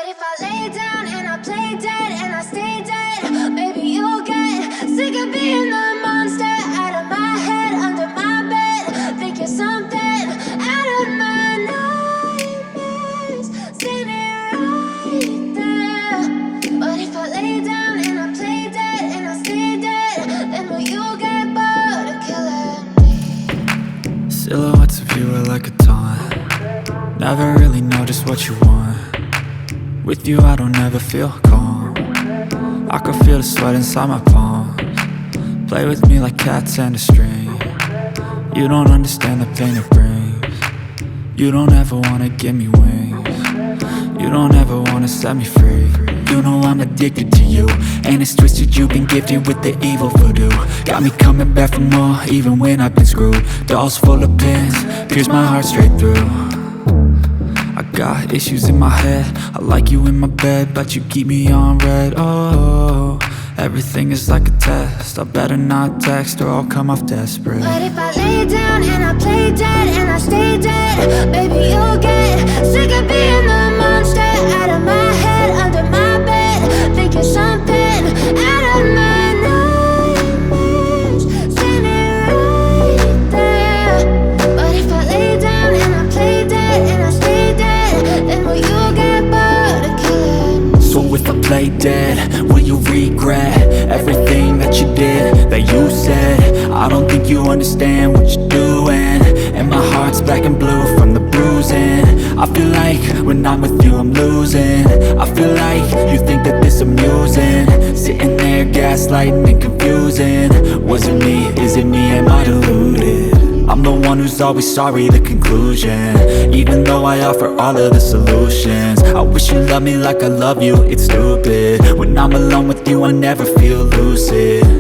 if I lay down and I play dead and I stay dead, maybe you'll get sick of being the monster out of my head, under my bed. Think you're something out of my nightmares, standing right there. But if I lay down and I play dead and I stay dead, then will you get bored of killing me? Silhouettes of you are like a taunt. Never really know just what you want. With you I don't ever feel calm. I can feel the sweat inside my palms. Play with me like cats and a string. You don't understand the pain it brings. You don't ever wanna give me wings. You don't ever wanna set me free. You know I'm addicted to you, and it's twisted, you've been gifted with the evil voodoo. Got me coming back for more, even when I've been screwed. Dolls full of pins, pierce my heart straight through. I got issues in my head, I like you in my bed, but you keep me on red. Oh, everything is like a test, I better not text or I'll come off desperate. But if I lay down and I play dead and I stay dead, baby you'll get sick of being the monster out of my head, under my bed. Think you're something out of my nightmares, standing right there. But if I lay down and I play dead and I stay dead, then will you get bored of killing me? So if I play dead, will you regret everything that you did, that you said? I don't think you understand what you're doing, and my heart's black and blue from the bruising. I feel like when I'm with you I'm losing. I feel like you think that this amusing, sitting there gaslighting and confusing. Was it me? Is it me? Am I deluded? I'm the one who's always sorry, the conclusion. Even though I offer all of the solutions, I wish you loved me like I love you, it's stupid. When I'm alone with you I never feel lucid.